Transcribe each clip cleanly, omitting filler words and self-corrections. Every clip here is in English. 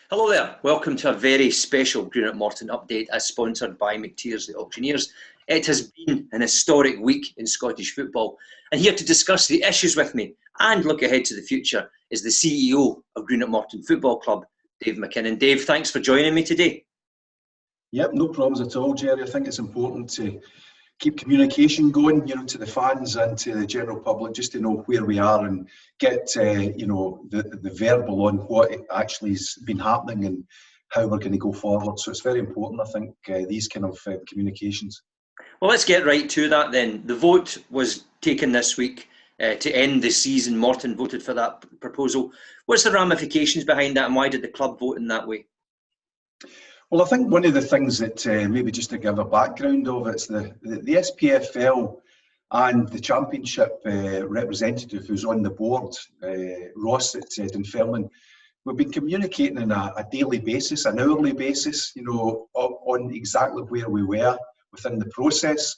Hello there, welcome to a very special Greenock Morton update as sponsored by McTears the Auctioneers. It has been an historic week in Scottish football, and here to discuss the issues with me and look ahead to the future is the CEO of Greenock Morton Football Club, Dave MacKinnon. Dave, thanks for joining me today. Yep, no problems at all, Gerry. I think it's important to keep communication going, to the fans and to the general public, just to know where we are and get, the verbal on what actually has been happening and how we're going to go forward. So it's very important, I think, these kind of communications. Well, let's get right to that then. The vote was taken this week to end the season. Morton voted for that proposal. What's the ramifications behind that, and why did the club vote in that way? Well, I think one of the things that maybe just to give a background of it's the SPFL and the Championship representative who's on the board, Ross at Dunfermline. We've been communicating on a daily basis, an hourly basis, on exactly where we were within the process.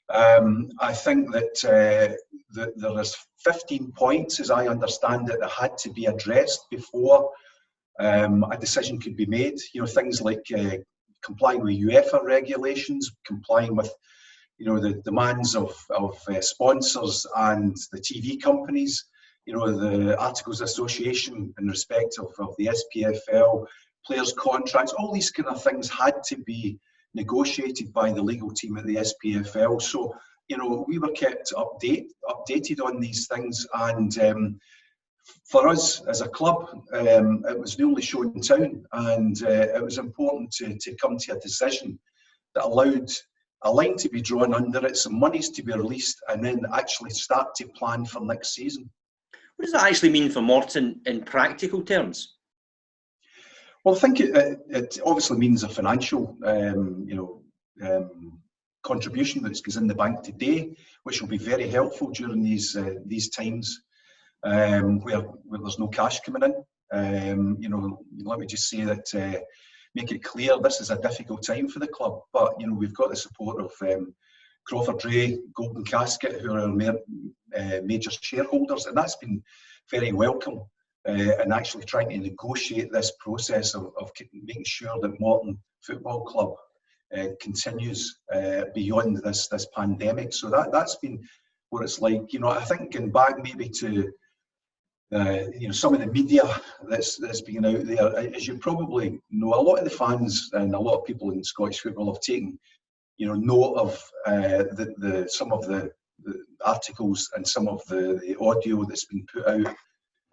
I think that there is 15 points, as I understand it, that had to be addressed before a decision could be made. Things like complying with UEFA regulations, complying with the demands of sponsors and the TV companies, the Articles of Association in respect of the SPFL, players' contracts, all these kind of things had to be negotiated by the legal team at the SPFL. So, we were kept updated on these things, and for us as a club, it was the only show in town, and it was important to come to a decision that allowed a line to be drawn under it, some monies to be released, and then actually start to plan for next season. What does that actually mean for Morton in practical terms? Well, I think it obviously means a financial, contribution that goes in the bank today, which will be very helpful during these times. Where there's no cash coming in. Let me just say that, make it clear, this is a difficult time for the club, but we've got the support of Crawford Ray, Golden Casket, who are our major shareholders, and that's been very welcome in actually trying to negotiate this process of making sure that Morton Football Club continues beyond this pandemic. So that's been what it's like. I think going back maybe to some of the media that's been out there, as you probably know, a lot of the fans and a lot of people in Scottish football have taken, note of some of the articles and some of the audio that's been put out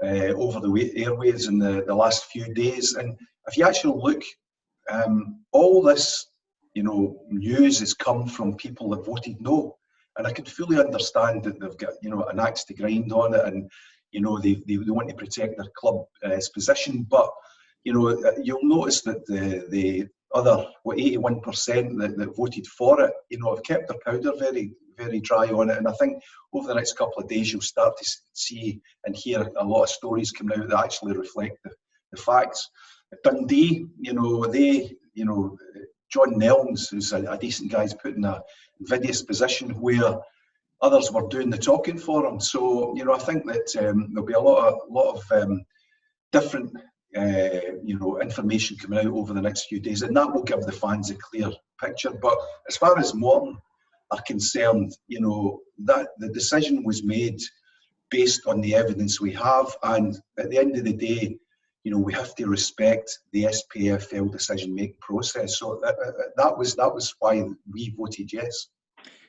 over the airwaves in the last few days. And if you actually look, all this, news has come from people that voted no, and I can fully understand that they've got, an axe to grind on it, and they want to protect their club's position, but you'll notice that the other 81% that voted for it, have kept their powder very, very dry on it. And I think over the next couple of days you'll start to see and hear a lot of stories coming out that actually reflect the facts. At Dundee, John Nelms, who's a decent guy, is put in a invidious position where others were doing the talking for him. So, I think that there'll be a lot of different, information coming out over the next few days, and that will give the fans a clear picture. But as far as Morton are concerned, that the decision was made based on the evidence we have, and at the end of the day, we have to respect the SPFL decision-making process. So that was why we voted yes.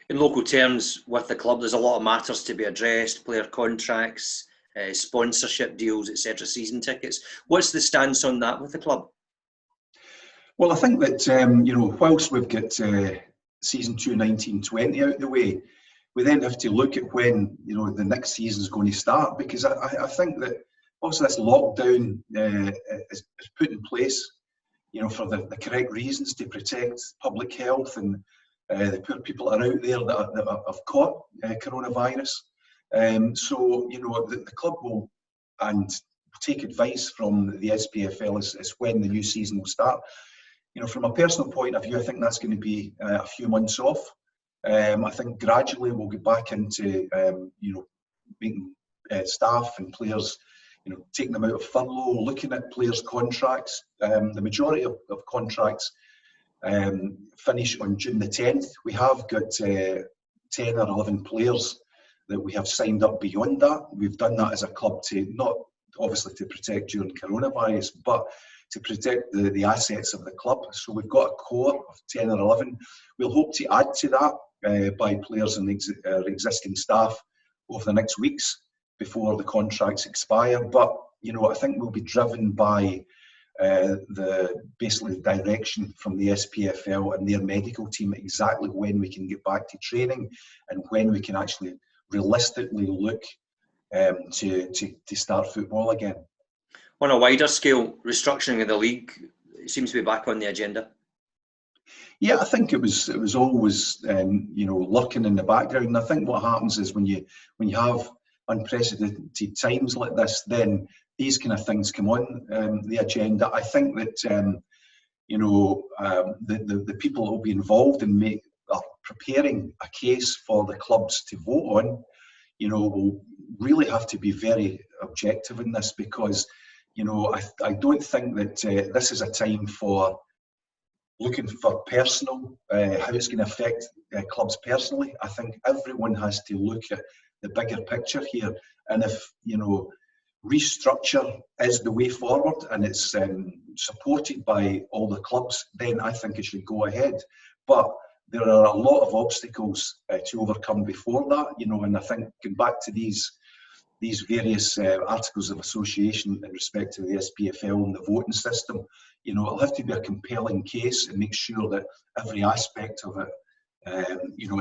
In local terms, with the club, there's a lot of matters to be addressed: player contracts, sponsorship deals, etc., season tickets. What's the stance on that with the club? Well, I think that, whilst we've got season 2-19-20 out the way, we then have to look at when, the next season is going to start, because I think that obviously this lockdown is put in place, for the correct reasons, to protect public health and the poor people that are out there that have caught coronavirus. So, the club will take advice from the SPFL as when the new season will start. From a personal point of view, I think that's going to be a few months off. I think gradually we'll get back into, making staff and players, taking them out of furlough, looking at players' contracts. The majority of contracts finish on June the 10th. We have got 10 or 11 players that we have signed up beyond that. We've done that as a club to not obviously to protect during coronavirus, but to protect the assets of the club. So we've got a core of 10 or 11. We'll hope to add to that by players and existing staff over the next weeks before the contracts expire. But I think we'll be driven by basically the direction from the SPFL and their medical team exactly when we can get back to training and when we can actually realistically look to start football again. On a wider scale, restructuring of the league seems to be back on the agenda. Yeah, I think it was always lurking in the background. And I think what happens is when you have unprecedented times like this, then these kind of things come on the agenda. I think that the people that will be involved in preparing a case for the clubs to vote on, will really have to be very objective in this, because I don't think that this is a time for looking for personal, how it's going to affect clubs personally. I think everyone has to look at the bigger picture here, and if restructure is the way forward and it's supported by all the clubs, then I think it should go ahead. But there are a lot of obstacles to overcome before that, and I think going back to these various articles of association in respect to the SPFL and the voting system, it'll have to be a compelling case and make sure that every aspect of it,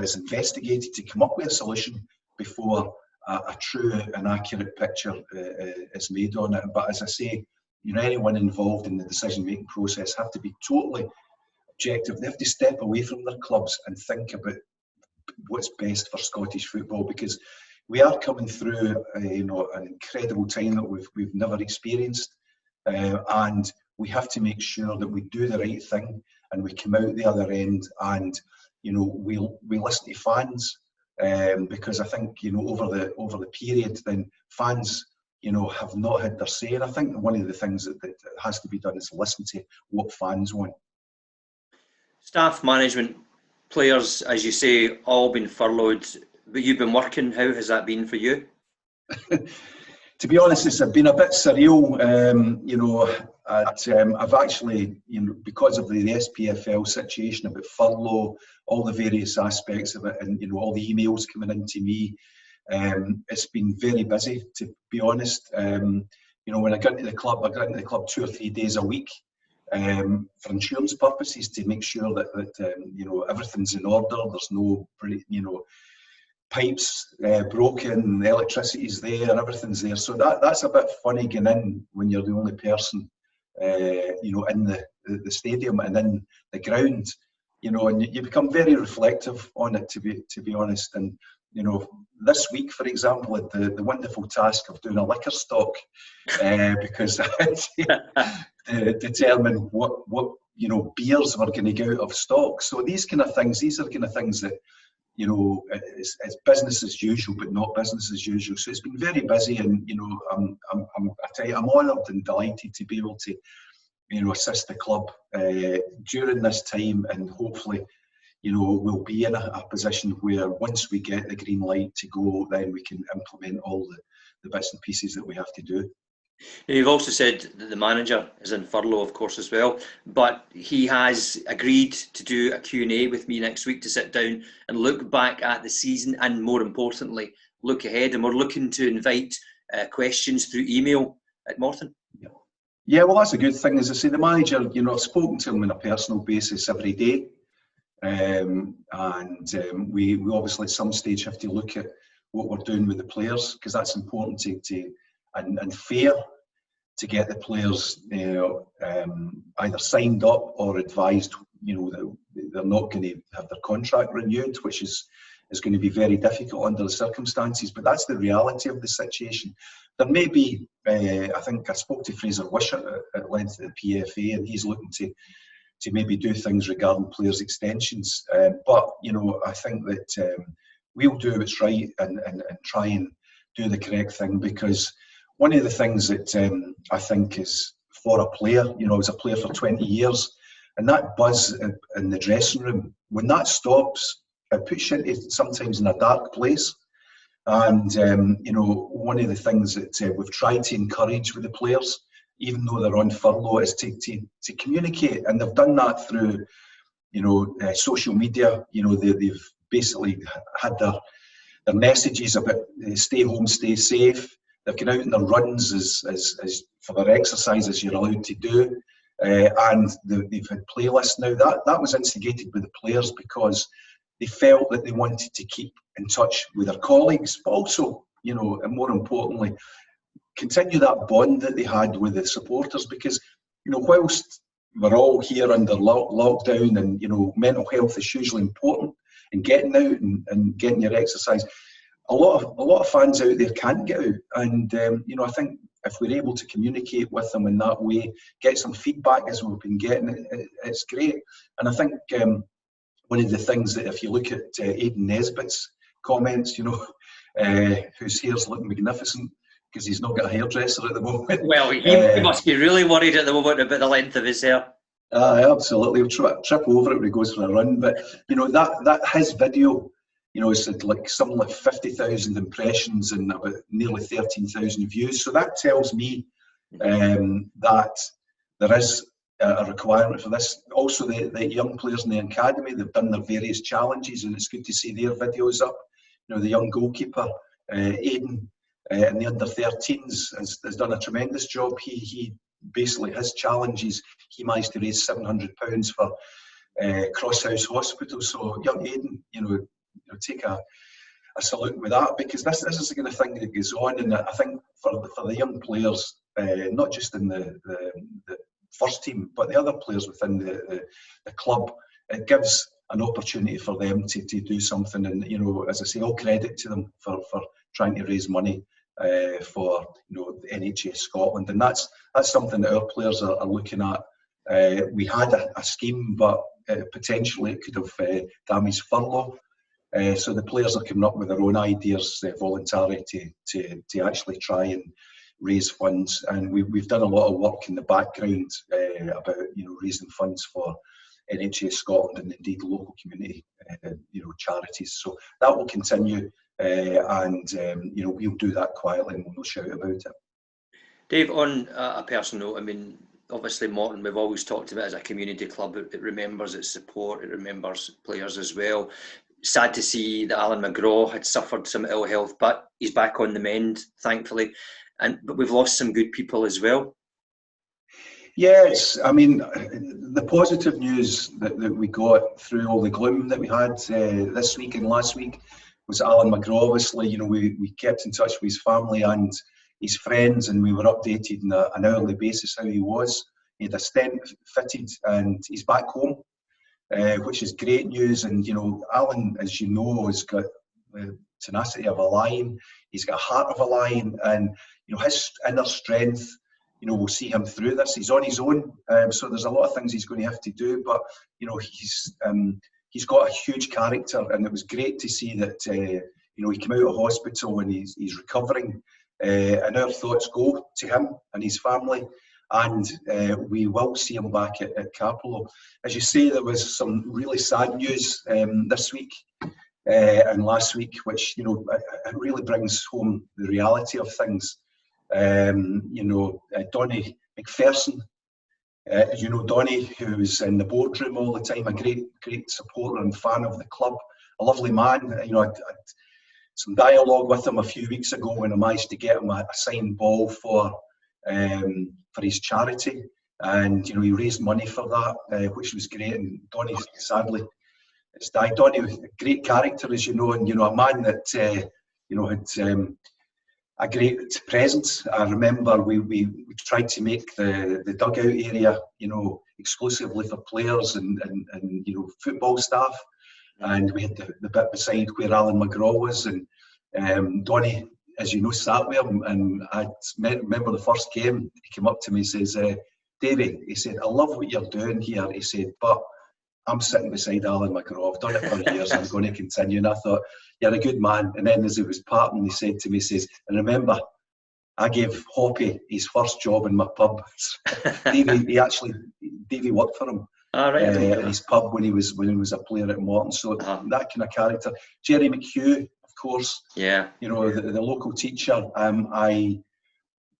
is investigated to come up with a solution before a true and accurate picture is made on it. But as I say, anyone involved in the decision-making process have to be totally objective. They have to step away from their clubs and think about what's best for Scottish football, because we are coming through an incredible time that we've never experienced, and we have to make sure that we do the right thing and we come out the other end, and we listen to fans, because I think over the period then fans have not had their say, and I think one of the things that has to be done is listen to what fans want. Staff, management, players, as you say, all been furloughed, but you've been working. How has that been for you? To be honest, it's been a bit surreal. I've actually, because of the SPFL situation about furlough, all the various aspects of it, and all the emails coming into me, it's been very busy, to be honest. When I got into the club, I got into the club 2 or 3 days a week for insurance purposes, to make sure that everything's in order. There's no pipes broken, the electricity's there, and everything's there. So that's a bit funny going in when you're the only person in the stadium and in the ground, and you become very reflective on it, to be honest. And this week, for example, had the wonderful task of doing a liquor stock, because I had to determine what beers were going to go out of stock. So these are kind of things that it's business as usual, but not business as usual. So it's been very busy, and I tell you, I'm honoured and delighted to be able to assist the club during this time, and hopefully we'll be in a position where once we get the green light to go, then we can implement all the bits and pieces that we have to do. You've also said that the manager is in furlough, of course, as well, but he has agreed to do a Q&A with me next week to sit down and look back at the season, and more importantly, look ahead. And we're looking to invite questions through email at Morton. Yeah, well, that's a good thing. As I say, the manager, I've spoken to him on a personal basis every day, and we obviously at some stage have to look at what we're doing with the players, because that's important and fair to get the players either signed up or advised that they're not going to have their contract renewed, which is going to be very difficult under the circumstances. But that's the reality of the situation. There may be, I think I spoke to Fraser Wishart at length at the PFA, and he's looking to maybe do things regarding players' extensions. But I think that we'll do what's right and try and do the correct thing, because one of the things that I think is for a player, you know, I was a player for 20 years, and that buzz in the dressing room, when that stops, it puts you into sometimes in a dark place. And, you know, one of the things that we've tried to encourage with the players, even though they're on furlough, is to communicate. And they've done that through, you know, social media. You know, they've basically had their messages about stay home, stay safe. They've gone out in their runs as for their exercise as you're allowed to do. And they've had playlists now. That was instigated by the players because they felt that they wanted to keep in touch with their colleagues, but also, you know, and more importantly, continue that bond that they had with the supporters. Because, you know, whilst we're all here under lockdown, and, you know, mental health is hugely important, and getting out and getting your exercise, a lot of fans out there can't get out. And you know, I think if we're able to communicate with them in that way, get some feedback as we've been getting, it's great. And I think one of the things that, if you look at Aidan Nesbitt's comments, you know, whose hair's looking magnificent because he's not got a hairdresser at the moment. Well, he must be really worried at the moment about the length of his hair. Absolutely, he'll trip over it when he goes for a run. But you know, that his video, you know, it's like something like 50,000 impressions and about nearly 13,000 views. So that tells me that there is a requirement for this. Also, the young players in the academy, they've done their various challenges, and it's good to see their videos up. You know, the young goalkeeper, Aidan, and the under-13s has done a tremendous job. He basically, his challenges, he managed to raise £700 for Cross House Hospital. So young Aidan, you know, take a salute with that, because this is the kind of thing that goes on. And I think for the young players, not just in the first team, but the other players within the club, it gives an opportunity for them to do something. And, you know, as I say, all credit to them for trying to raise money for, you know, the NHS Scotland. And that's something that our players are looking at. We had a scheme, but potentially it could have damaged furlough. So the players are coming up with their own ideas voluntarily to actually try and raise funds. And we've done a lot of work in the background about, you know, raising funds for NHS Scotland and indeed local community, you know, charities. So that will continue, and you know, we'll do that quietly and we'll shout about it. Dave, on a personal note, I mean, obviously Morton, we've always talked about it as a community club. It remembers its support, it remembers players as well. Sad to see that Alan McGraw had suffered some ill health, but he's back on the mend, thankfully. But we've lost some good people as well. Yes, I mean, the positive news that we got through all the gloom that we had this week and last week was Alan McGraw. Obviously, you know, we kept in touch with his family and his friends, and we were updated on an hourly basis how he was. He had a stent fitted and he's back home, which is great news. And, you know, Alan, as you know, has got the tenacity of a lion. He's got a heart of a lion, and, you know, his inner strength, you know, we'll see him through this. He's on his own, so there's a lot of things he's going to have to do. But, you know, he's got a huge character, and it was great to see that, you know, he came out of hospital and he's recovering. And our thoughts go to him and his family, and we will see him back at Capello. As you say, there was some really sad news this week and last week, which, you know, it really brings home the reality of things. You know, Donny McPherson, you know Donny, who was in the boardroom all the time, a great supporter and fan of the club, a lovely man. You know, I had some dialogue with him a few weeks ago when I managed to get him a signed ball for his charity, and, you know, he raised money for that, which was great. And Donny, sadly, has died. Donny was a great character, as you know, and, you know, a man that you know, had a great presence. I remember we tried to make the dugout area, you know, exclusively for players and you know, football staff, and we had the bit beside where Alan McGraw was, and Donny, as you know, sat with him. And I remember the first game, he came up to me and says, Davey, he said, I love what you're doing here. He said, but I'm sitting beside Alan McGraw. I've done it for years. I'm going to continue. And I thought, you're a good man. And then as he was parting, he said to me, he says, and remember, I gave Hoppy his first job in my pub. Davey worked for him in his pub when he was a player at Morton. So that kind of character. Gerry McDade, of course. Yeah. You know, the local teacher. I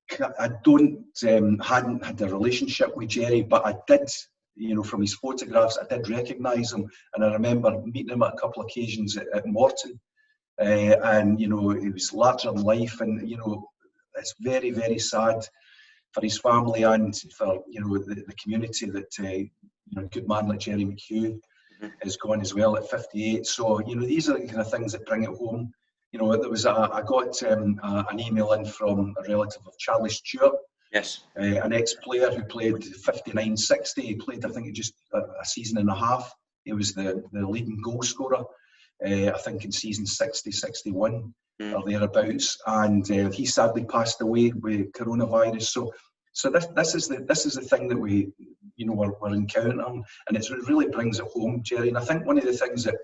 hadn't had a relationship with Gerry, but I did. You know, from his photographs, I did recognise him, and I remember meeting him at a couple of occasions at Morton. And you know, he was larger than life, and you know, it's very, very sad for his family and for, you know, the community that you know, a good man like Gerry McDade is gone as well at 58. So you know, these are the kind of things that bring it home. You know, there was I got an email in from a relative of Charlie Stewart. Yes. An ex-player who played 59-60. He played, I think, just a season and a half. He was the leading goal scorer, I think, in season 60-61 or thereabouts. And he sadly passed away with coronavirus. So this is the thing that we, you know, we're encountering, and it really brings it home, Gerry. And I think one of the things that,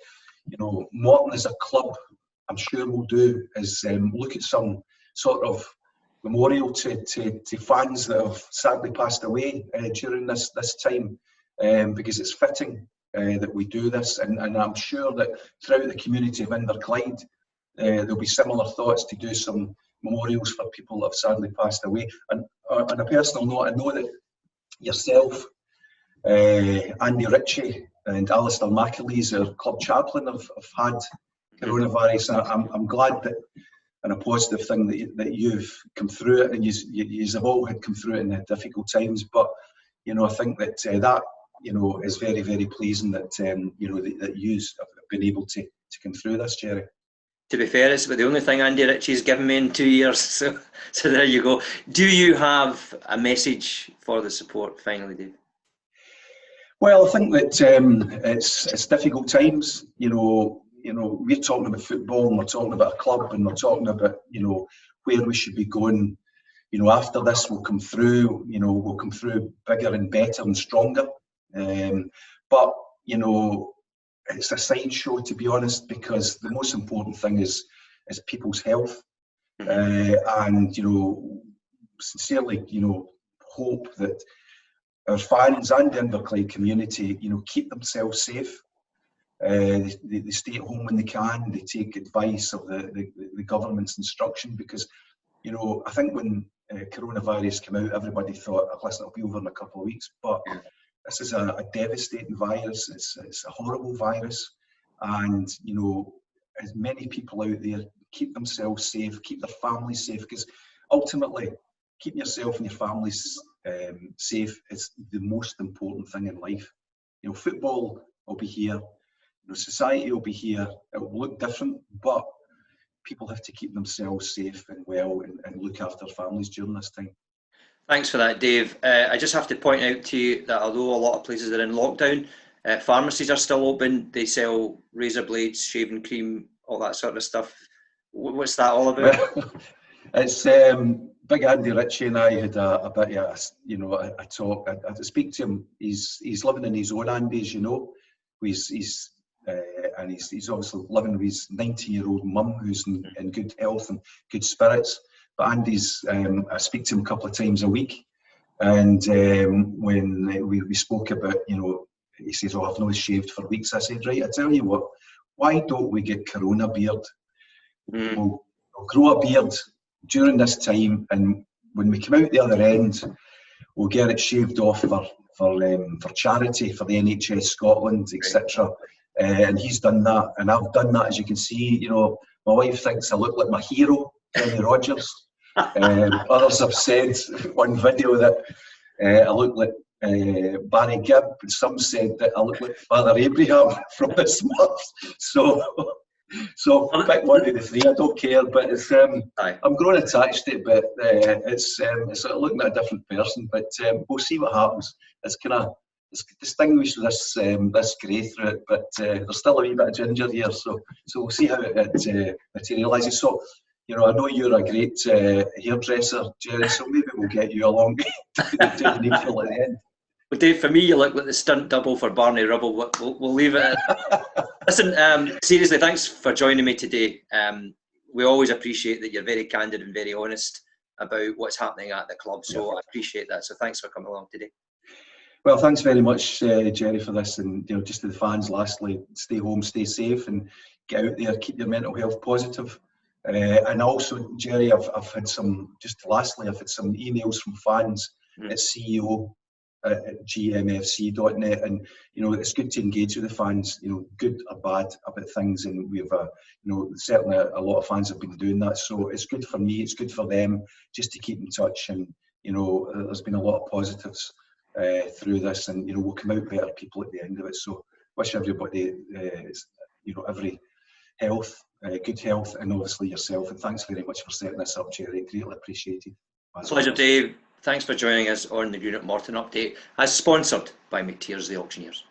you know, Morton as a club, I'm sure will do is look at some sort of memorial to fans that have sadly passed away during this time, because it's fitting that we do this, and I'm sure that throughout the community of Inverclyde there'll be similar thoughts to do some memorials for people that have sadly passed away. And on a personal note, I know that yourself, Andy Ritchie and Alistair McAleese, our club chaplain, have had coronavirus. I'm glad that, and a positive thing that you've come through it, and you have all had come through it in difficult times. But you know, I think that that, you know, is very, very pleasing that you know, that you've been able to come through this, Gerry. To be fair, it's the only thing Andy Ritchie's given me in 2 years. So there you go. Do you have a message for the support finally, Dave? Well, I think that it's difficult times. You know, we're talking about football, and we're talking about a club, and we're talking about, you know, where we should be going. You know, after this, we'll come through. You know, we'll come through bigger and better and stronger. But you know, it's a sideshow, to be honest, because the most important thing is people's health. And you know, sincerely, you know, hope that our fans and the Inverclyde community, you know, keep themselves safe. They stay at home when they can. They take advice of the government's instruction, because, you know, I think when coronavirus came out, everybody thought, listen, it'll be over in a couple of weeks. But this is a devastating virus. It's a horrible virus, and you know, as many people out there, keep themselves safe, keep their families safe, because ultimately, keeping yourself and your families safe is the most important thing in life. You know, football will be here. You know, society will be here. It will look different, but people have to keep themselves safe and well, and look after their families during this time. Thanks for that, Dave. I just have to point out to you that although a lot of places are in lockdown, pharmacies are still open. They sell razor blades, shaving cream, all that sort of stuff. What's that all about? Well, it's Big Andy Ritchie and I had a bit of a talk. I had to speak to him. He's living in his own Andy's, you know. He's obviously living with his 90-year-old mum, who's in good health and good spirits. But Andy's, I speak to him a couple of times a week, and when we spoke about, you know, he says, "Oh, I've not shaved for weeks." I said, "Right, I tell you what, why don't we get Corona beard? We'll grow a beard during this time, and when we come out the other end, we'll get it shaved off for charity, for the NHS Scotland, etc." And he's done that, and I've done that, as you can see. You know, my wife thinks I look like my hero, Kenny Rogers. Others have said on video that I look like Barry Gibb. Some said that I look like Father Abraham from the Smurfs. So pick one of the three. I don't care, but it's I'm growing attached to it. But it's looking at a different person. But we'll see what happens. It's kind of distinguished this grey through it, but there's still a wee bit of ginger here. So we'll see how it materialises. So, you know, I know you're a great hairdresser, Gerry, so maybe we'll get you along to the needful at the end. Well, Dave, for me, you look like the stunt double for Barney Rubble. We'll leave it at Listen, seriously, thanks for joining me today. We always appreciate that you're very candid and very honest about what's happening at the club. So I appreciate that. So thanks for coming along today. Well, thanks very much, Gerry, for this. And just to the fans, lastly, stay home, stay safe, and get out there, keep your mental health positive. And also, Gerry, I've had some. Just lastly, I've had some emails from fans at CEO@gmfc.net, and it's good to engage with the fans. Good or bad about things, and we've certainly a lot of fans have been doing that. So it's good for me, it's good for them, just to keep in touch. And there's been a lot of positives through this, and we'll come out better people at the end of it. So wish everybody every health, good health, and obviously yourself. And thanks very much for setting this up, Gerry. Greatly appreciated. Pleasure, Dave. Thanks for joining us on the Unit Morton Update, as sponsored by McTeers the Auctioneers.